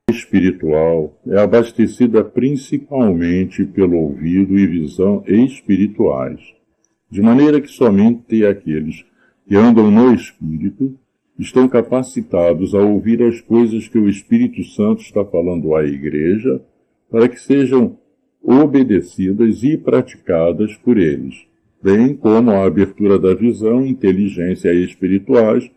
espiritual é abastecida principalmente pelo ouvido e visão espirituais, de maneira que somente aqueles que andam no Espírito estão capacitados a ouvir as coisas que o Espírito Santo está falando à Igreja, para que sejam obedecidas e praticadas por eles, bem como a abertura da visão e inteligência espirituais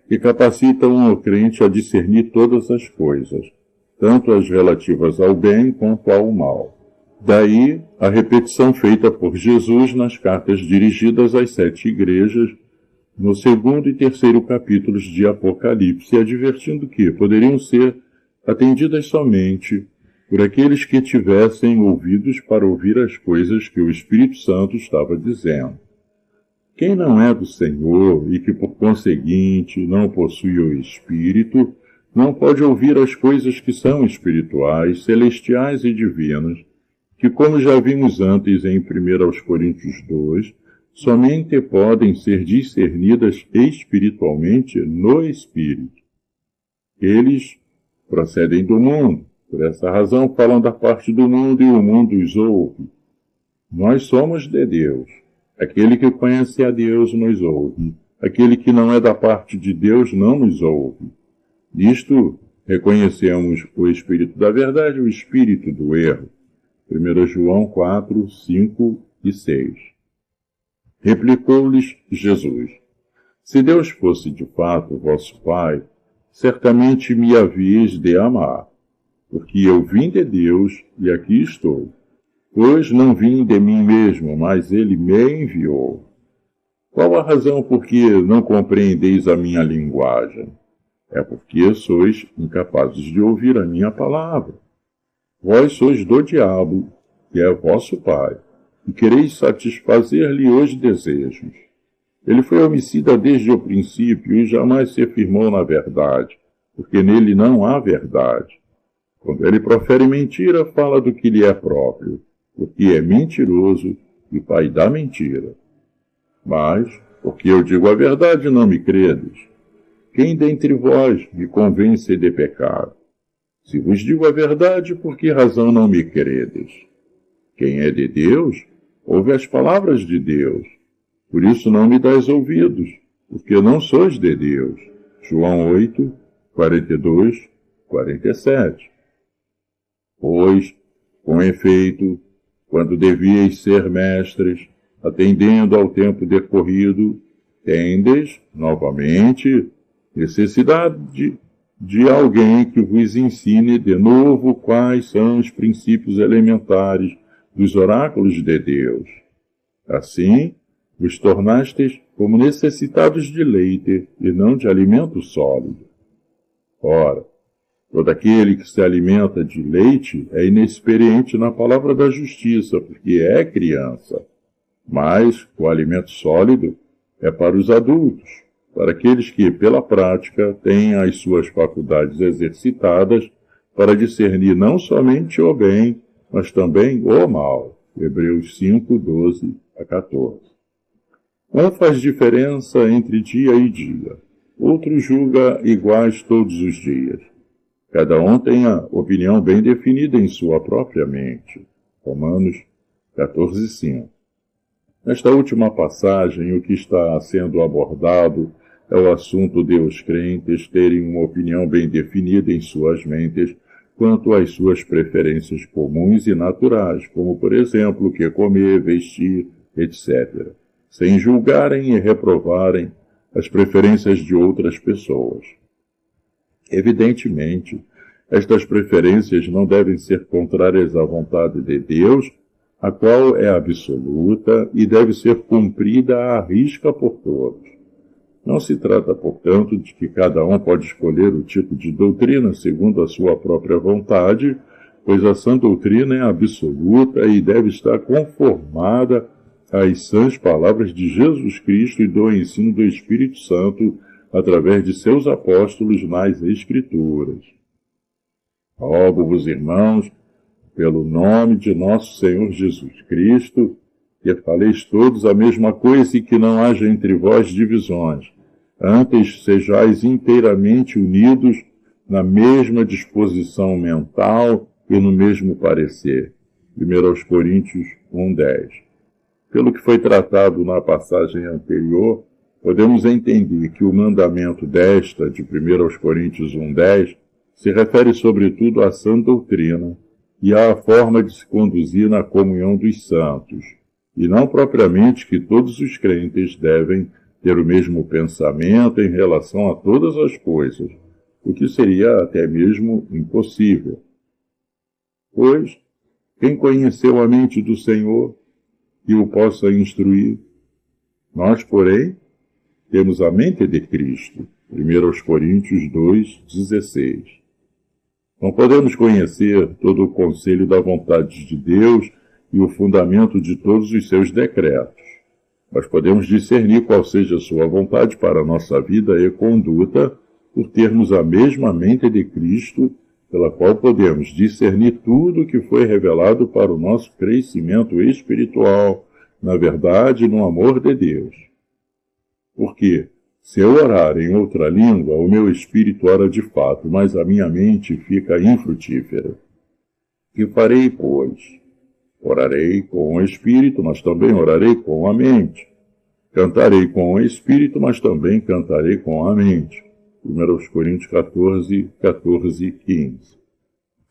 que capacitam o crente a discernir todas as coisas, tanto as relativas ao bem quanto ao mal. Daí a repetição feita por Jesus nas cartas dirigidas às 7 igrejas, no 2º e 3º capítulos de Apocalipse, advertindo que poderiam ser atendidas somente por aqueles que tivessem ouvidos para ouvir as coisas que o Espírito Santo estava dizendo. Quem não é do Senhor e que, por conseguinte, não possui o Espírito, não pode ouvir as coisas que são espirituais, celestiais e divinas, que, como já vimos antes em 1 Coríntios 2, somente podem ser discernidas espiritualmente no Espírito. Eles procedem do mundo, por essa razão falam da parte do mundo e o mundo os ouve. Nós somos de Deus. Aquele que conhece a Deus nos ouve. Aquele que não é da parte de Deus não nos ouve. Nisto reconhecemos o Espírito da verdade e o Espírito do erro. 1 João 4, 5 e 6. Replicou-lhes Jesus: Se Deus fosse de fato vosso Pai, certamente me havíeis de amar, porque eu vim de Deus e aqui estou. Pois não vim de mim mesmo, mas Ele me enviou. Qual a razão por que não compreendeis a minha linguagem? É porque sois incapazes de ouvir a minha palavra. Vós sois do diabo, que é vosso pai, e quereis satisfazer-lhe os desejos. Ele foi homicida desde o princípio e jamais se firmou na verdade, porque nele não há verdade. Quando ele profere mentira, fala do que lhe é próprio, porque é mentiroso e pai da mentira. Mas, porque eu digo a verdade, não me credes. Quem dentre vós me convence de pecado? Se vos digo a verdade, por que razão não me credes? Quem é de Deus, ouve as palavras de Deus. Por isso não me dais ouvidos, porque não sois de Deus. João 8, 42, 47. Pois, com efeito, quando devíeis ser mestres, atendendo ao tempo decorrido, tendes, novamente, necessidade de alguém que vos ensine de novo quais são os princípios elementares dos oráculos de Deus. Assim, vos tornastes como necessitados de leite e não de alimento sólido. Ora, todo aquele que se alimenta de leite é inexperiente na palavra da justiça, porque é criança. Mas o alimento sólido é para os adultos, para aqueles que, pela prática, têm as suas faculdades exercitadas para discernir não somente o bem, mas também o mal. Hebreus 5, 12 a 14. Um faz diferença entre dia e dia, outro julga iguais todos os dias. Cada um tem a opinião bem definida em sua própria mente. Romanos 14, 5. Nesta última passagem, o que está sendo abordado é o assunto de os crentes terem uma opinião bem definida em suas mentes quanto às suas preferências comuns e naturais, como, por exemplo, o que comer, vestir, etc., sem julgarem e reprovarem as preferências de outras pessoas. Evidentemente, estas preferências não devem ser contrárias à vontade de Deus, a qual é absoluta e deve ser cumprida à risca por todos. Não se trata, portanto, de que cada um pode escolher o tipo de doutrina segundo a sua própria vontade, pois a sã doutrina é absoluta e deve estar conformada às sãs palavras de Jesus Cristo e do ensino do Espírito Santo através de seus apóstolos nas Escrituras. Rogo-vos, irmãos, pelo nome de nosso Senhor Jesus Cristo, que faleis todos a mesma coisa e que não haja entre vós divisões. Antes sejais inteiramente unidos na mesma disposição mental e no mesmo parecer. 1 Coríntios 1:10. Pelo que foi tratado na passagem anterior, podemos entender que o mandamento desta, de 1 Coríntios 1:10, se refere sobretudo à sã doutrina e à forma de se conduzir na comunhão dos santos, e não propriamente que todos os crentes devem ter o mesmo pensamento em relação a todas as coisas, o que seria até mesmo impossível. Pois, quem conheceu a mente do Senhor que o possa instruir? Nós, porém, temos a mente de Cristo. 1 Coríntios 2:16. Não podemos conhecer todo o conselho da vontade de Deus e o fundamento de todos os seus decretos, mas podemos discernir qual seja a sua vontade para a nossa vida e conduta por termos a mesma mente de Cristo, pela qual podemos discernir tudo o que foi revelado para o nosso crescimento espiritual, na verdade e no amor de Deus. Porque, se eu orar em outra língua, o meu espírito ora de fato, mas a minha mente fica infrutífera. Que farei, pois? Orarei com o espírito, mas também orarei com a mente. Cantarei com o espírito, mas também cantarei com a mente. 1 Coríntios 14, 15.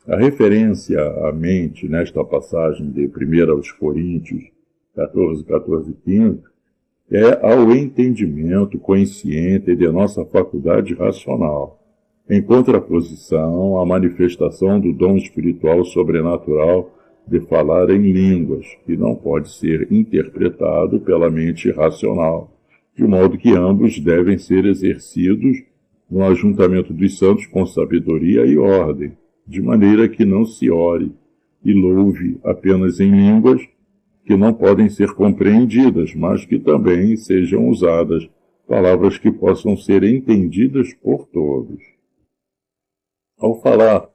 A referência à mente nesta passagem de 1 Coríntios 14, 15 é ao entendimento consciente de nossa faculdade racional, em contraposição à manifestação do dom espiritual sobrenatural de falar em línguas, que não pode ser interpretado pela mente racional, de modo que ambos devem ser exercidos no ajuntamento dos santos com sabedoria e ordem, de maneira que não se ore e louve apenas em línguas que não podem ser compreendidas, mas que também sejam usadas palavras que possam ser entendidas por todos. Ao falar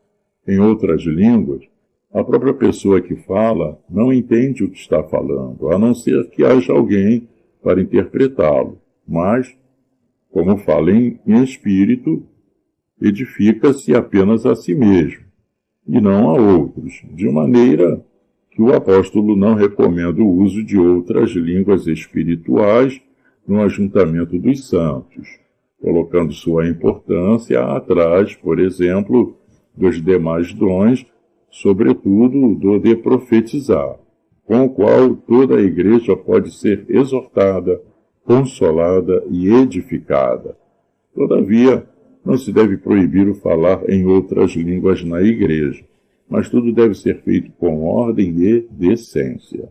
em outras línguas, a própria pessoa que fala não entende o que está falando, a não ser que haja alguém para interpretá-lo, mas, como fala em espírito, edifica-se apenas a si mesmo, e não a outros, de maneira que o apóstolo não recomenda o uso de outras línguas espirituais no ajuntamento dos santos, colocando sua importância atrás, por exemplo, dos demais dons, sobretudo do de profetizar, com o qual toda a igreja pode ser exortada, consolada e edificada. Todavia, não se deve proibir o falar em outras línguas na igreja, mas tudo deve ser feito com ordem e decência.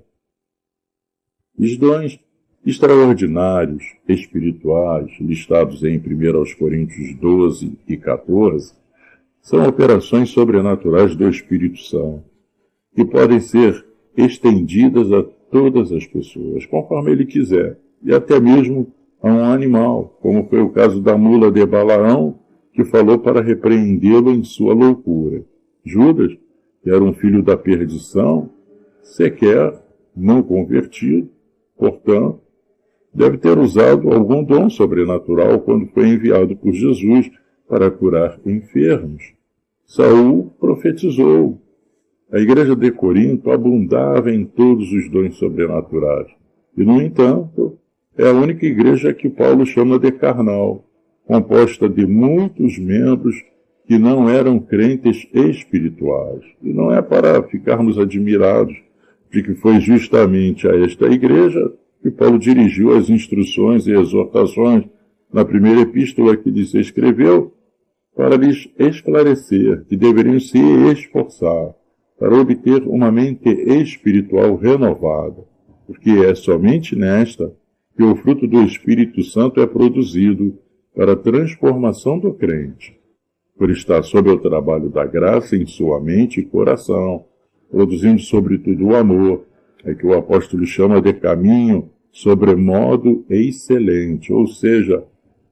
Os dons extraordinários espirituais, listados em 1 Coríntios 12 e 14, são operações sobrenaturais do Espírito Santo, que podem ser estendidas a todas as pessoas, conforme ele quiser, e até mesmo a um animal, como foi o caso da mula de Balaão, que falou para repreendê-lo em sua loucura. Judas, que era um filho da perdição, sequer não convertido, portanto, deve ter usado algum dom sobrenatural quando foi enviado por Jesus para curar enfermos. Saul profetizou. A igreja de Corinto abundava em todos os dons sobrenaturais. E, no entanto, é a única igreja que Paulo chama de carnal, composta de muitos membros que não eram crentes espirituais. E não é para ficarmos admirados de que foi justamente a esta igreja que Paulo dirigiu as instruções e exortações na primeira epístola que lhes escreveu, para lhes esclarecer que deveriam se esforçar para obter uma mente espiritual renovada, porque é somente nesta que o fruto do Espírito Santo é produzido para a transformação do crente, por estar sob o trabalho da graça em sua mente e coração, produzindo sobretudo o amor, é que o apóstolo chama de caminho sobremodo excelente, ou seja,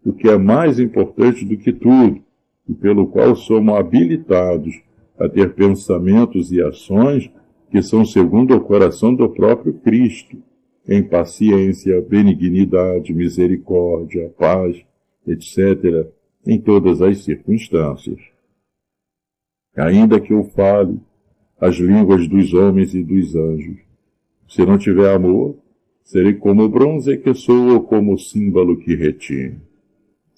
o que é mais importante do que tudo, e pelo qual somos habilitados a ter pensamentos e ações que são segundo o coração do próprio Cristo, em paciência, benignidade, misericórdia, paz, etc., em todas as circunstâncias. Ainda que eu fale as línguas dos homens e dos anjos, se não tiver amor, serei como o bronze que sou ou como o símbolo que retine.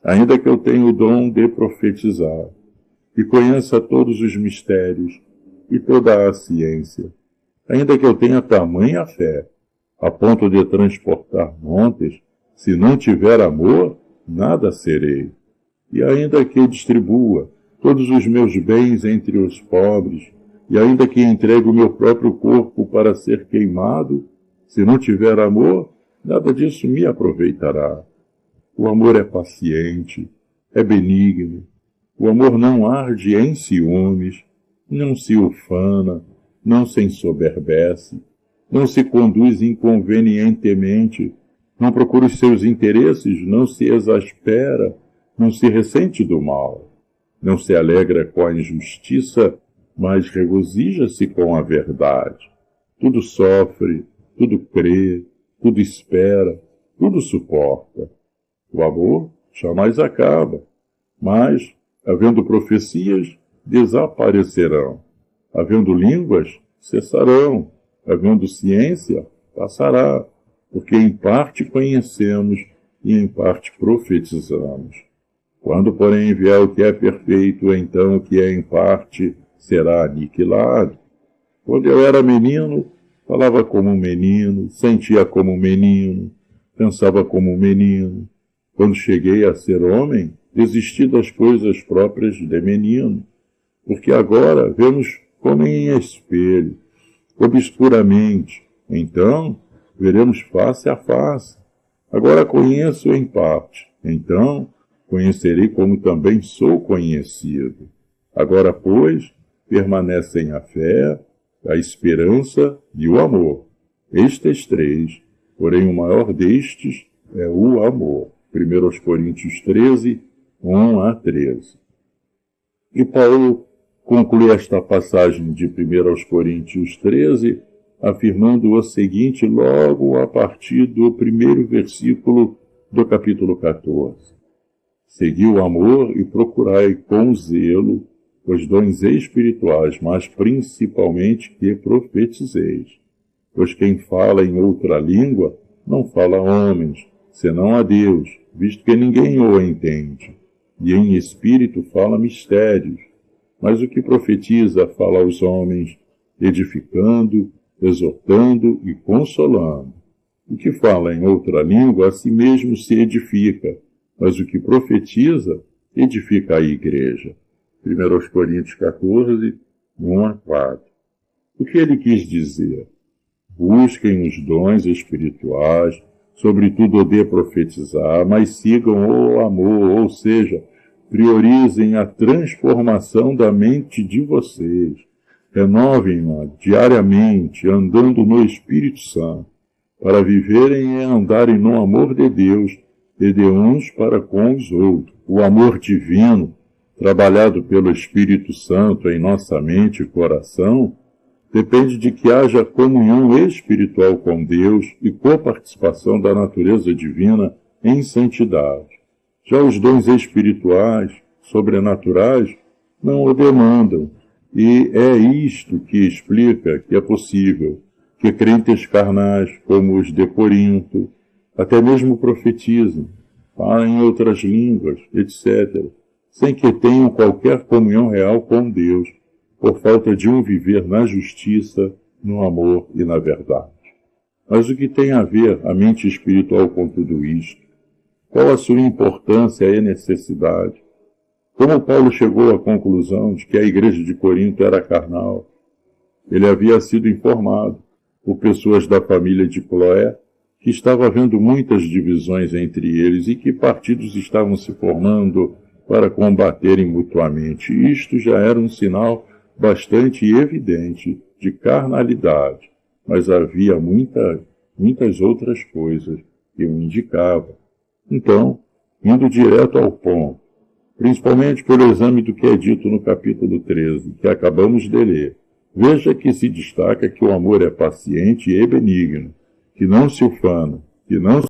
Ainda que eu tenha o dom de profetizar, e conheça todos os mistérios e toda a ciência, ainda que eu tenha tamanha fé, a ponto de transportar montes, se não tiver amor, nada serei. E ainda que eu distribua todos os meus bens entre os pobres, e ainda que entregue o meu próprio corpo para ser queimado, se não tiver amor, nada disso me aproveitará. O amor é paciente, é benigno. O amor não arde em ciúmes, não se ufana, não se ensoberbece, não se conduz inconvenientemente, não procura os seus interesses, não se exaspera, não se ressente do mal, não se alegra com a injustiça, mas regozija-se com a verdade. Tudo sofre, tudo crê, tudo espera, tudo suporta. O amor jamais acaba, mas, havendo profecias, desaparecerão. Havendo línguas, cessarão. Havendo ciência, passará. Porque em parte conhecemos e em parte profetizamos. Quando, porém, vier o que é perfeito, então o que é em parte será aniquilado. Quando eu era menino, falava como um menino, sentia como um menino, pensava como um menino. Quando cheguei a ser homem, desisti das coisas próprias de menino, porque agora vemos como em espelho, obscuramente. Então, veremos face a face. Agora conheço em parte, então conhecerei como também sou conhecido. Agora, pois, permanecem a fé, a esperança e o amor. Estes três, porém o maior destes é o amor. 1 Coríntios 13, 1 a 13. E Paulo conclui esta passagem de 1 Coríntios 13, afirmando o seguinte logo a partir do primeiro versículo do capítulo 14. Segui o amor e procurai com zelo os dons espirituais, mas principalmente que profetizeis. Pois quem fala em outra língua não fala a homens, senão a Deus, visto que ninguém o entende. E em espírito fala mistérios. Mas o que profetiza fala aos homens, edificando, exortando e consolando. O que fala em outra língua a si mesmo se edifica, mas o que profetiza edifica a igreja. 1 Coríntios 14, 1 a 4. O que ele quis dizer? Busquem os dons espirituais, sobretudo o de profetizar, mas sigam o amor, ou seja, priorizem a transformação da mente de vocês. Renovem-na diariamente, andando no Espírito Santo, para viverem e andarem no amor de Deus e de uns para com os outros. O amor divino, trabalhado pelo Espírito Santo em nossa mente e coração, depende de que haja comunhão espiritual com Deus e coparticipação da natureza divina em santidade. Já os dons espirituais, sobrenaturais, não o demandam, e é isto que explica que é possível que crentes carnais, como os de Corinto, até mesmo profetizem, falem outras línguas, etc., sem que tenham qualquer comunhão real com Deus, por falta de um viver na justiça, no amor e na verdade. Mas o que tem a ver a mente espiritual com tudo isto? Qual a sua importância e necessidade? Como Paulo chegou à conclusão de que a igreja de Corinto era carnal? Ele havia sido informado por pessoas da família de Cloé que estava havendo muitas divisões entre eles e que partidos estavam se formando para combaterem mutuamente. Isto já era um sinal bastante evidente de carnalidade, mas havia muitas outras coisas que o indicavam. Então, indo direto ao ponto, principalmente pelo exame do que é dito no capítulo 13, que acabamos de ler, veja que se destaca que o amor é paciente e benigno, que não se ufana, que não